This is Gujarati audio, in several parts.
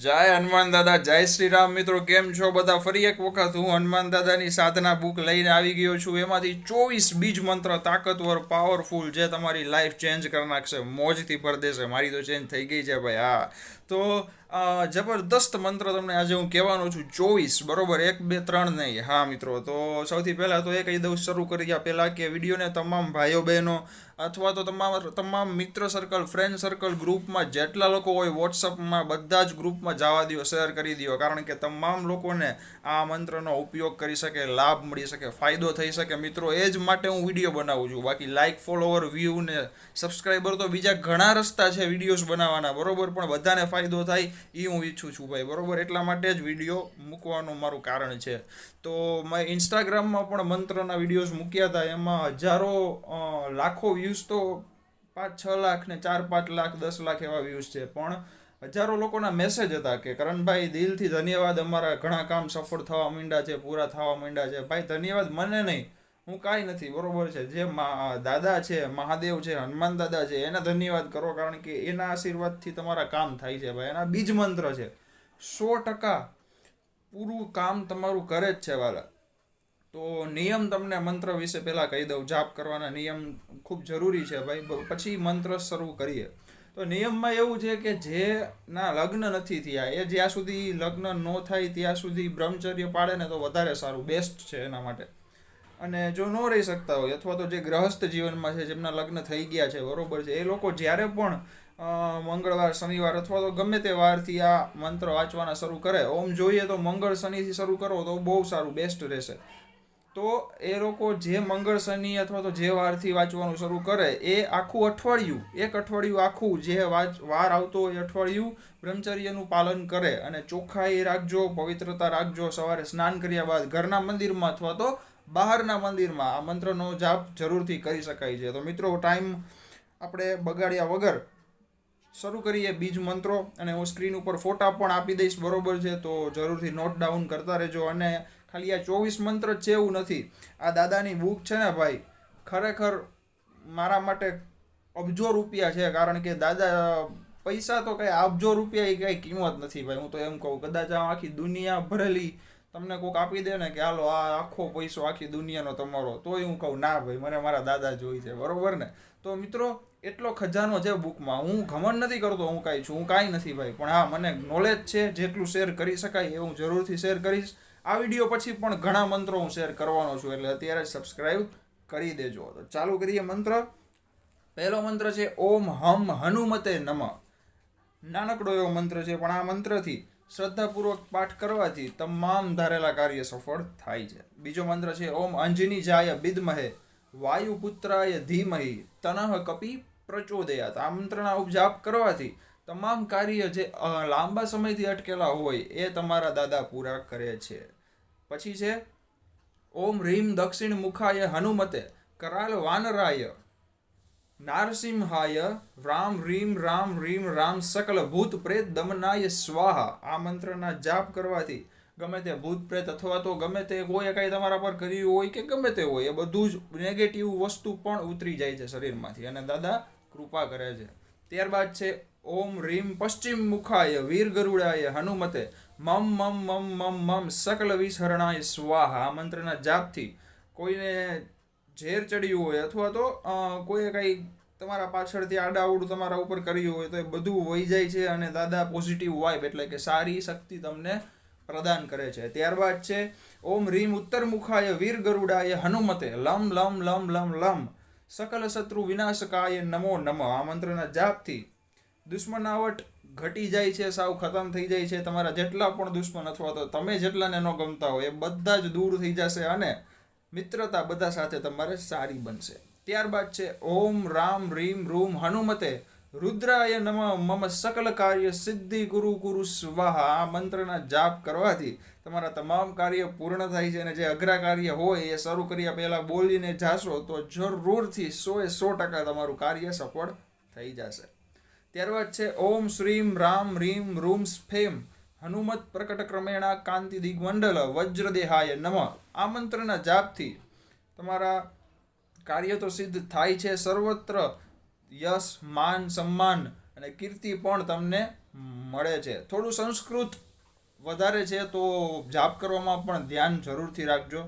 જય હનુમાન દાદા, જય શ્રી રામ. મિત્રો કેમ છો બધા? ફરી એક વખત હું હનુમાન દાદાની સાધના બુક લઈને આવી ગયો છું. એમાંથી 24 બીજ મંત્ર તાકતવર, પાવરફુલ, જે તમારી લાઈફ ચેન્જ કરી નાખશે, મોજથી ભર દેશે. મારી તો ચેન્જ થઈ ગઈ છે ભાઈ. હા, તો જબરદસ્ત મંત્ર તમને આજે હું કહેવાનો છું. 24, બરોબર? 1, 2, 3 નહીં. હા મિત્રો, તો સૌથી પહેલાં તો એ કહી દઉં શરૂ કર્યા પહેલાં કે વિડીયોને તમામ ભાઈઓ બહેનો અથવા તો તમામ મિત્ર સર્કલ, ફ્રેન્ડ સર્કલ, ગ્રુપમાં જેટલા લોકો હોય વોટ્સઅપમાં બધા જ ગ્રુપમાં જવા દો, શેર કરી દો. કારણ કે તમામ લોકોને આ મંત્રનો ઉપયોગ કરી શકે, લાભ મળી શકે, ફાયદો થઈ શકે. મિત્રો, એ જ માટે હું વિડીયો બનાવું છું. બાકી લાઇક, ફોલોવર, વ્યૂ ને સબસ્ક્રાઈબર તો બીજા ઘણા રસ્તા છે વિડીયોઝ બનાવવાના, બરોબર? પણ બધાને ફાયદો થાય એ હું ઈચ્છું છું ભાઈ, બરોબર? એટલા માટે જ વિડીયો મૂકવાનું મારું કારણ છે. તો મેં ઇન્સ્ટાગ્રામમાં પણ મંત્રના વિડીયોઝ મૂક્યા હતા. એમાં હજારો, લાખો વ્યૂઝ તો 5-6 લાખ ને 4-5 લાખ 10 લાખ એવા વ્યૂઝ છે. પણ હજારો લોકોના મેસેજ હતા કે કરણભાઈ, દિલથી ધન્યવાદ, અમારા ઘણા કામ સફળ થવા માંડ્યા છે, પૂરા થવા માંડ્યા છે. ભાઈ ધન્યવાદ મને નહીં, હું કાંઈ નથી, બરોબર છે? જે દાદા છે, મહાદેવ છે, હનુમાન દાદા છે, એને ધન્યવાદ કરો. કારણ કે એના આશીર્વાદથી તમારા કામ થાય છે ભાઈ. એના બીજ મંત્ર છે, 100% પૂરું કામ તમારું કરે જ છે વાલા. તો નિયમ તમને મંત્ર વિશે પહેલાં કહી દઉં. જાપ કરવાના નિયમ ખૂબ જરૂરી છે ભાઈ, પછી મંત્ર શરૂ કરીએ. તો નિયમમાં એવું છે કે જેના લગ્ન નથી થયા એ જ્યાં સુધી લગ્ન ન થાય ત્યાં સુધી બ્રહ્મચર્ય પાડે ને તો વધારે સારું, બેસ્ટ છે એના માટે. અને જો ન રહી શકતા હોય અથવા તો જે ગ્રહસ્થ જીવનમાં છે, જેમના લગ્ન થઈ ગયા છે, બરોબર છે, એ લોકો જ્યારે પણ મંગળવાર, શનિવાર અથવા તો ગમે તે વારથી આ મંત્ર વાંચવાના શરૂ કરે, ઓમ જોઈએ તો મંગળ શનિથી શરૂ કરો તો બહુ સારું, બેસ્ટ રહેશે. તો એ લોકો જે મંગળ શનિ અથવા તો જે વારથી વાંચવાનું શરૂ કરે એ આખું અઠવાડિયું, એક અઠવાડિયું આખું જે વાર આવતો હોય અઠવાડિયું બ્રહ્મચર્યનું પાલન કરે અને ચોખ્ખાઈ રાખજો, પવિત્રતા રાખજો. સવારે સ્નાન કર્યા બાદ ઘરના મંદિરમાં અથવા તો બહારના મંદિરમાં આ મંત્રનો જાપ જરૂરથી કરી શકાય છે. તો મિત્રો, ટાઈમ આપણે બગાડ્યા વગર શરૂ કરીએ બીજ મંત્રો. અને હું સ્ક્રીન ઉપર ફોટા પણ આપી દઈશ, બરોબર છે? તો જરૂરથી નોટ ડાઉન કરતા રહેજો. અને ખાલી આ 24 મંત્ર જ છે એવું નથી. આ દાદાની બુક છે ને ભાઈ, ખરેખર મારા માટે અબજો રૂપિયા છે. કારણ કે દાદા પૈસા તો કંઈ અબજો રૂપિયા એ કંઈ કિંમત નથી ભાઈ. હું તો એમ કહું, કદાચ આ આખી દુનિયા ભરેલી તમને કોઈક આપી દે ને કે હાલો આ આખો પૈસો આખી દુનિયાનો તમારો, તોય હું કહું ના ભાઈ, મને મારા દાદા જોઈ છે, બરોબર ને? તો મિત્રો, એટલો ખજાનો છે બુકમાં. હું ઘમંડ નથી કરતો હું કાંઈ છું, હું કાંઈ નથી ભાઈ. પણ હા, મને નોલેજ છે, જેટલું શેર કરી શકાય એ હું જરૂરથી શેર કરીશ. આ વિડીયો પછી પણ ઘણા મંત્રો હું શેર કરવાનો છું, એટલે અત્યારે સબસ્ક્રાઈબ કરી દેજો. તો ચાલુ કરીએ મંત્ર. પહેલો મંત્ર છે ઓમ હમ હનુમતે નમઃ. નાનકડો એવો મંત્ર છે, પણ આ મંત્રથી શ્રદ્ધાપૂર્વક પાઠ કરવાથી તમામ ધારેલા કાર્ય સફળ થાય છે. બીજો મંત્ર છે ઓમ અંજની જાય વિદ્મહે વાયુપુત્રાય ધીમહિ તનઃ કપી પ્રચોદયાત. આ મંત્રના ઉપજાપ કરવાથી તમામ કાર્ય જે લાંબા સમયથી અટકેલા હોય એ તમારા દાદા પૂરા કરે છે. પછી છે ઓમ રીમ દક્ષિણ મુખાય હનુમતે કરાલ વાનરાય નારસિંહાય રામ રીમ રામ રીમ રામ સકલ ભૂત પ્રેત દમનાય સ્વાહા. આ મંત્રના જાપ કરવાથી ગમે તે ભૂત પ્રેત અથવા તો ગમે તે કોઈ કાંઈ તમારા પર કર્યું હોય કે ગમે તે હોય, એ બધું જ નેગેટિવ વસ્તુ પણ ઉતરી જાય છે શરીરમાંથી અને દાદા કૃપા કરે છે. ત્યારબાદ છે ઓમ રીમ પશ્ચિમ મુખાય વીર ગરુડાય હનુમતે મમ મમ મમ મમ મમ સકલ વિસરણાય સ્વાહા. આ મંત્રના જાપથી કોઈને ઝેર ચડ્યું હોય અથવા તો કોઈએ કંઈ તમારા પાછળથી આડાઅવડું તમારા ઉપર કર્યું હોય તો એ બધું વહી જાય છે અને દાદા પોઝિટિવ વાઇબ એટલે કે સારી શક્તિ તમને પ્રદાન કરે છે. ત્યારબાદ છે ઓમ રીમ ઉત્તર મુખાય વીર ગરુડાય હનુમતે લમ લમ લમ લમ લમ સકલ શત્રુ વિનાશકાય નમો નમઃ. આ મંત્રના જાપથી દુશ્મનાવટ ઘટી જાય છે, સાવ ખતમ થઈ જાય છે. તમારા જેટલા પણ દુશ્મન અથવા તો તમે જેટલાને ન ગમતા હોય એ બધા જ દૂર થઈ જશે અને મિત્રતા બધા સાથે તમારે સારી બનશે. ત્યારબાદ છે ઓમ રામ રીમ રૂમ હનુમતે રુદ્રાય નમ મમ સકલ કાર્ય સિદ્ધિ ગુરુ ગુરુ સ્વાહા. આ મંત્રના જાપ કરવાથી તમારા તમામ કાર્ય પૂર્ણ થાય છે અને જે અઘરા કાર્ય હોય એ શરૂ કર્યા પહેલાં બોલીને જાશો તો જરૂરથી 100% તમારું કાર્ય સફળ થઈ જશે. ત્યારબાદ છે ઓમ શ્રીમ રામ રીમ રૂમ સ્ફેમ હનુમત પ્રકટ ક્રમેણા કાંતિ દિગ્મંડલ વજ્રદેહાય નમઃ. આ મંત્રના જાપથી તમારા કાર્ય તો સિદ્ધ થાય છે, સર્વત્ર યશ માન સન્માન અને કીર્તિ પણ તમને મળે છે. થોડું સંસ્કૃત વધારે છે તો જાપ કરવામાં પણ ધ્યાન જરૂરથી રાખજો.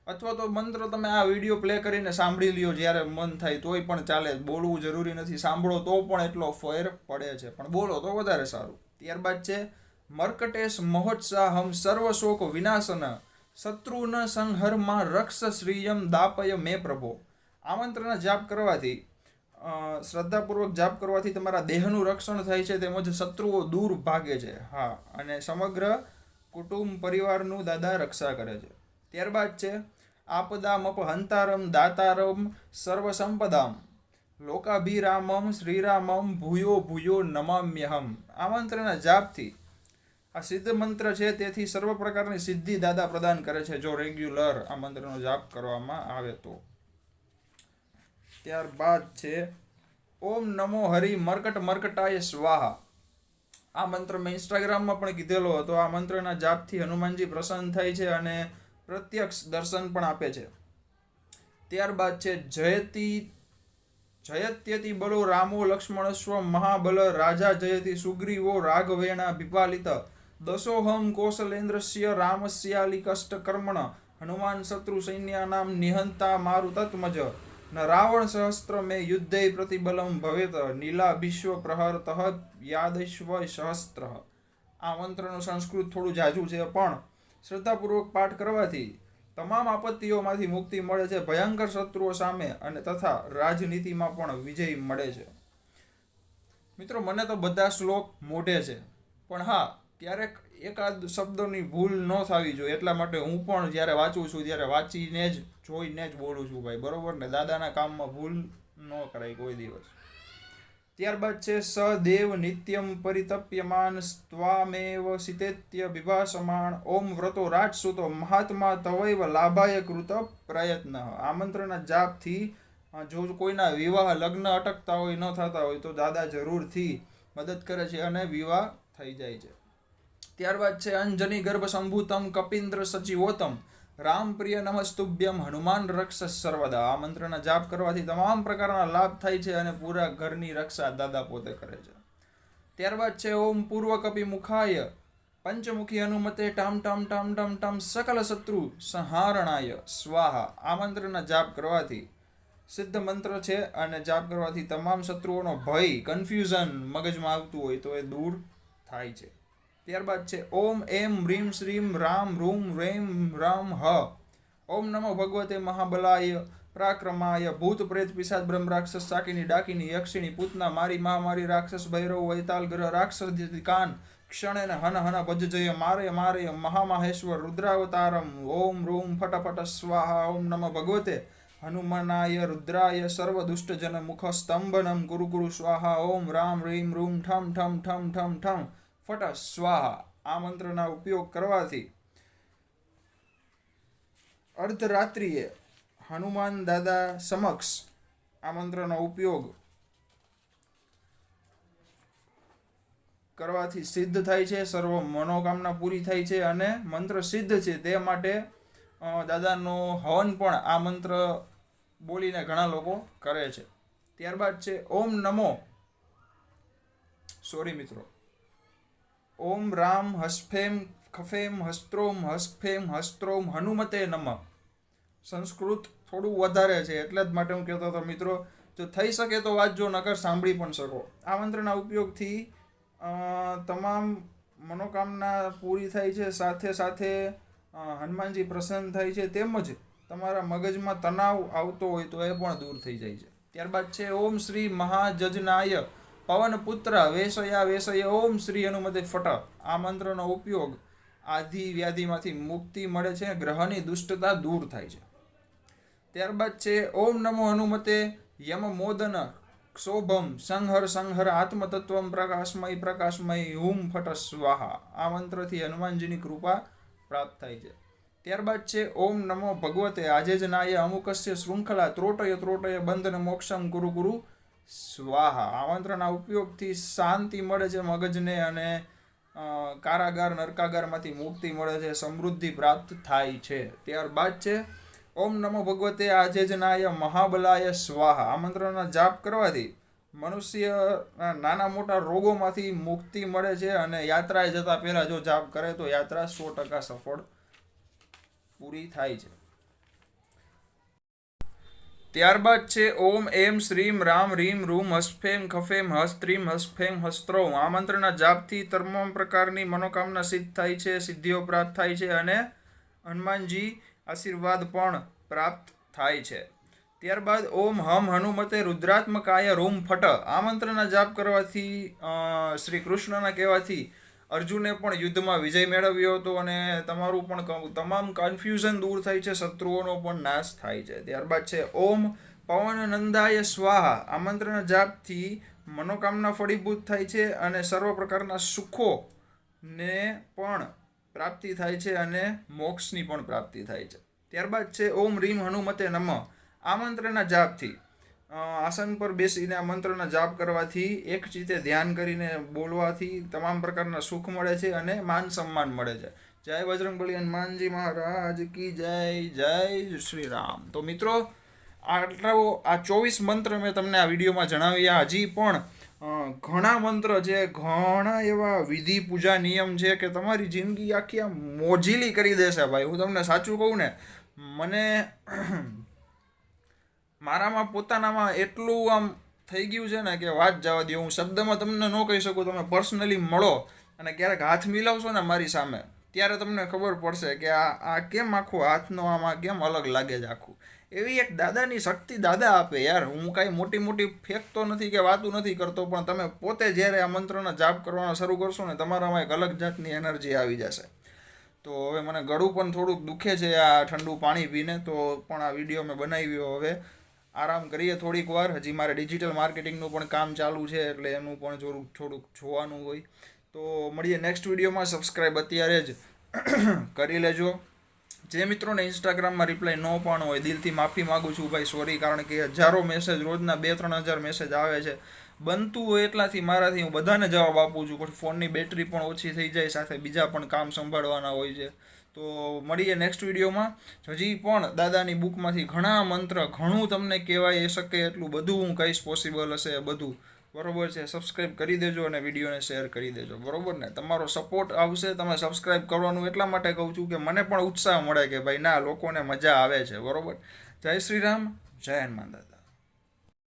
અથવા તો મંત્ર તમે આ વિડીયો પ્લે કરીને સાંભળી લ્યો જ્યારે મન થાય તોય પણ ચાલે. બોલવું જરૂરી નથી, સાંભળો તો પણ એટલો ફેર પડે છે, પણ બોલો તો વધારે સારું. ત્યારબાદ છે મર્કટેશ મહોત્સાહમ સર્વશોક વિનાશન શત્રુન સંહરમાં રક્ષ શ્રીયમ દાપય મે પ્રભો. આ મંત્રના જાપ કરવાથી શ્રદ્ધાપૂર્વક જાપ કરવાથી તમારા દેહનું રક્ષણ થાય છે, તેમજ શત્રુઓ દૂર ભાગે છે. હા, અને સમગ્ર કુટુંબ પરિવારનું દાદા રક્ષા કરે છે. ત્યારબાદ છે આપદામપ હંતારમ દાતારમ સર્વસંપદામ લોકાભિરામમ શ્રીરામમ ભૂયો ભૂયો નમામ્યહમ. આ મંત્રના જાપથી આ સિદ્ધ મંત્ર છે, તેથી સર્વ પ્રકારની સિદ્ધિ દાદા પ્રદાન કરે છે જો રેગ્યુલર આ મંત્રનો જાપ કરવામાં આવે તો. ત્યારબાદ છે ઓમ નમો હરિ મર્કટ મર્કટાય સ્વાહા. આ મંત્ર મેં ઇન્સ્ટાગ્રામમાં પણ કીધેલો હતો. આ મંત્રના જાપથી હનુમાનજી પ્રસન્ન થાય છે અને પ્રત્યક્ષ દર્શન પણ આપે છે. ત્યારબાદ છે જયત્યતિ બલો રામો લક્ષ્મણસ્વ મહાબલ રાજા જયતિ સુગ્રીવો રાઘવેણા વિપાલિત દશોહમ કૌશલેન્દ્રસ્ય રામસ્યાલિ કષ્ટકર્મણ હનુમાન શત્રુ સૈન્યાનામ નિહંતા મારુ તત્મજ ન રાવણ સહસ્ત્ર મે યુદ્ધે પ્રતિબલમ ભવેત નીલા વિશ્વ પ્રહરતઃ યાદૈશ્વ સહસ્ત્ર. આ મંત્રનું સંસ્કૃત થોડું ઝાઝું છે, પણ શ્રદ્ધાપૂર્વક પાઠ કરવાથી તમામ આપત્તિઓમાંથી મુક્તિ મળે છે, ભયંકર શત્રુઓ સામે અને તથા રાજનીતિમાં પણ વિજય મળે છે. મિત્રો, મને તો બધા શ્લોક મોઢે છે, પણ હા, ક્યારેક એકાદ શબ્દોની ભૂલ ન થવી જોઈએ, એટલા માટે હું પણ જ્યારે વાંચું છું ત્યારે વાંચીને જ જોઈને જ બોલું છું ભાઈ, બરોબર ને. દાદાના કામમાં ભૂલ ન કરાય કોઈ દિવસ. ત્યારબાદ છે સદેવ નિત્યમ પરિતપ્યમાન સ્ત્વામેવ સિતેત્ય વિભાસમાણ ઓમ વ્રતો રાજસુતો મહાત્મા તવૈવ લાભાય કૃત પ્રયત્ન. આ મંત્રના જાપથી જો કોઈના વિવાહ લગ્ન અટકતા હોય, ન થતા હોય, તો દાદા જરૂરથી મદદ કરે છે અને વિવાહ થઈ જાય છે. ત્યારબાદ છે અંજની ગર્ભ સંભૂતમ કપિન્દ્ર સચિવોતમ રામ પ્રિય નમસ્તુભ્યમ હનુમાન રક્ષ સર્વદા. આ મંત્રના જાપ કરવાથી તમામ પ્રકારના લાભ થાય છે અને પૂરા ઘરની રક્ષા દાદા પોતે કરે છે. ત્યારબાદ છે ઓમ પૂર્વ કપિ મુખાય પંચમુખી હનુમતે ટામ ટામ ટામ ટામ ટામ સકલ શત્રુ સંહારણાય સ્વાહા. આ મંત્રના જાપ કરવાથી સિદ્ધ મંત્ર છે અને જાપ કરવાથી તમામ શત્રુઓનો ભય, કન્ફ્યુઝન મગજમાં આવતું હોય તો એ દૂર થાય છે. ત્યારબાદ છે ઓમ એમ રીમ શ્રીમ રામ રૂમ રેમ રામ હ. ઓમ નમો ભગવતે મહાબલાય પરાક્રમાય ભૂત પ્રેત પિશાચ બ્રહ્મ રાક્ષસ શાકિની ડાકિની યક્ષિણી પૂતના મારી મહામારી રાક્ષસ ભૈરવ વૈતાલ ગ્રહ રાક્ષસ કાન ક્ષણેન હન હન ભજ જય મારે મારે મહામાહેશ્વર રુદ્રાવતારમ ઓમ રૂમ ફટ ફટ સ્વાહા. ઓમ નમો ભગવતે હનુમાનાય રુદ્રાય સર્વ દુષ્ટજન મુખ સ્તંભનમ ગુરુ ગુરુ સ્વાહા. ઓમ રામ રીમ રૂમ ઠમ ઠમ ઠમ ઠમ ઠમ ફટ સ્વાહા. આ મંત્રના ઉપયોગ કરવાથી અર્ધરાત્રિએ હનુમાન દાદા સમક્ષ આ મંત્રનો ઉપયોગ કરવાથી સિદ્ધ થાય છે, સર્વ મનોકામના પૂરી થાય છે અને મંત્ર સિદ્ધ છે. તે માટે દાદાનો હવન પણ આ મંત્ર બોલીને ઘણા લોકો કરે છે. ત્યારબાદ છે ઓમ નમો ઓમ રામ હસ્ફેમ ખફેમ હસ્ત્રોમ હસ્ફેમ હસ્ત્રોમ હનુમતે નમઃ. સંસ્કૃત થોડું વધારે છે, એટલે જ માટે હું કહેતો હતો મિત્રો, જો થઈ શકે તો વાંચજો, નકર સાંભળી પણ શકો. આ મંત્રના ઉપયોગથી તમામ મનોકામના પૂરી થાય છે, સાથે સાથે હનુમાનજી પ્રસન્ન થાય છે, તેમજ તમારા મગજમાં તણાવ આવતો હોય તો એ પણ દૂર થઈ જાય છે. ત્યારબાદ છે ઓમ શ્રી મહાજજનાય પવનપુત્ર વેશયા વેશય ઓમ શ્રી હનુમતે ફટ. આ મંત્રનો ઉપયોગ આધિ વ્યાધિમાંથી મુક્તિ મળે છે, ગ્રહની દુષ્ટતા દૂર થાય છે. ત્યારબાદ છે ઓમ નમો હનુમતે યમ મોદન ક્ષોભમ સંહર સંહર આત્મતત્વમ પ્રકાશમય પ્રકાશમય હુમ ફટ સ્વાહા. આ મંત્રથી હનુમાનજીની કૃપા પ્રાપ્ત થાય છે. ત્યારબાદ છે ઓમ નમો ભગવતે આજેજનાય અમુકસ્ય શૃંખલા ત્રોટય ત્રોટય બંધન મોક્ષમ ગુરુ ગુરુ સ્વાહા. આ મંત્રના ઉપયોગથી શાંતિ મળે છે મગજને અને કારાગાર નરકાગારમાંથી મુક્તિ મળે છે, સમૃદ્ધિ પ્રાપ્ત થાય છે. ત્યારબાદ છે ઓમ નમો ભગવતે આજેજનાય મહાબલાય સ્વાહા. આ મંત્રના જાપ કરવાથી મનુષ્ય નાના મોટા રોગોમાંથી મુક્તિ મળે છે અને યાત્રાએ જતા પહેલા જો જાપ કરે તો યાત્રા 100% સફળ પૂરી થાય છે. ત્યારબાદ છે ઓમ એમ શ્રીમ રામ રીમ રૂમ હસ્ફેમ ખફેમ હસ્ત્રીમ હસ્ફેમ હસ્ત્રોમ. આ મંત્રના જાપથી તમામ પ્રકારની મનોકામના સિદ્ધ થાય છે, સિદ્ધિઓ પ્રાપ્ત થાય છે અને હનુમાનજી આશીર્વાદ પણ પ્રાપ્ત થાય છે. ત્યારબાદ ઓમ હમ હનુમતે રુદ્રાત્મકાય રૂમ ફટ. આ મંત્રના જાપ કરવાથી શ્રી કૃષ્ણના કહેવાથી અર્જુને પણ યુદ્ધમાં વિજય મેળવ્યો હતો અને તમારું પણ તમામ કન્ફ્યુઝન દૂર થાય છે, શત્રુઓનો પણ નાશ થાય છે. ત્યારબાદ છે ઓમ પવન નંદાય સ્વાહા. આ મંત્રના જાપથી મનોકામના ફળીભૂત થાય છે અને સર્વ પ્રકારના સુખોને પણ પ્રાપ્તિ થાય છે અને મોક્ષની પણ પ્રાપ્તિ થાય છે. ત્યારબાદ છે ઓમ રીમ હનુમતે નમઃ. આ મંત્રના જાપથી આસન પર બેસીને આ મંત્રના જાપ કરવાથી એક ચિત્તે ધ્યાન કરીને બોલવાથી તમામ પ્રકારના સુખ મળે છે અને માન સન્માન મળે છે. જય બજરંગબલી હનુમાનજી મહારાજ કી જય. જય શ્રી રામ. તો મિત્રો આટલો આ 24 મંત્ર મેં તમને આ વિડીયોમાં જણાવ્યા. હજી પણ ઘણા મંત્ર છે, ઘણા એવા વિધિ પૂજા નિયમ છે કે તમારી જિંદગી આખી આમ મોજીલી કરી દેશે ભાઈ. હું તમને સાચું કહું ને, મને મારામાં પોતાનામાં એટલું આમ થઈ ગયું છે ને કે વાત જવા દો. હું શબ્દમાં તમને ન કહી શકું. તમે પર્સનલી મળો અને ક્યારેક હાથ મિલાવશો ને મારી સામે, ત્યારે તમને ખબર પડશે કે આ કેમ આખું હાથનો આમાં કેમ અલગ લાગે છે આખું. એવી એક દાદાની શક્તિ દાદા આપે યાર. હું કાંઈ મોટી મોટી ફેંકતો નથી કે વાતું નથી કરતો, પણ તમે પોતે જ્યારે આ મંત્રના જાપ કરવાના શરૂ કરશો ને તમારામાં એક અલગ જાતની એનર્જી આવી જશે. તો હવે મને ગળું પણ થોડુંક દુખે છે આ ઠંડુ પાણી પીને, તો પણ આ વિડીયો મેં બનાવ્યો. હવે આરામ કરીએ થોડીક વાર. હજી મારે ડિજિટલ માર્કેટિંગનું પણ કામ ચાલુ છે એટલે એનું પણ થોડુંક જોવાનું હોય. તો મળીએ નેક્સ્ટ વિડીયોમાં. સબસ્ક્રાઈબ અત્યારે જ કરી લેજો. જે મિત્રોને ઇન્સ્ટાગ્રામમાં રિપ્લાય ન પણ હોય, દિલથી માફી માગું છું ભાઈ, સોરી. કારણ કે હજારો મેસેજ, રોજના 2-3 હજાર મેસેજ આવે છે. બનતું હોય એટલાથી મારાથી હું બધાને જવાબ આપું છું, પણ ફોનની બેટરી પણ ઓછી થઈ જાય, સાથે બીજા પણ કામ સંભાળવાના હોય છે. તો મળીએ નેક્સ્ટ વિડીયોમાં. હજી પણ દાદાની બુકમાંથી ઘણા મંત્ર, ઘણું તમને કહેવાય શકે એટલું બધું હું કહીશ, પોસિબલ હશે બધું. બરોબર છે. સબસ્ક્રાઈબ કરી દેજો અને વિડીયોને શેર કરી દેજો. બરોબર ને? તમારો સપોર્ટ આવશે. તમે સબસ્ક્રાઈબ કરવાનું એટલા માટે કહું છું કે મને પણ ઉત્સાહ મળે કે ભાઈ ના, લોકોને મજા આવે છે. બરોબર. જય શ્રી રામ. જય હનુમાન દાદા.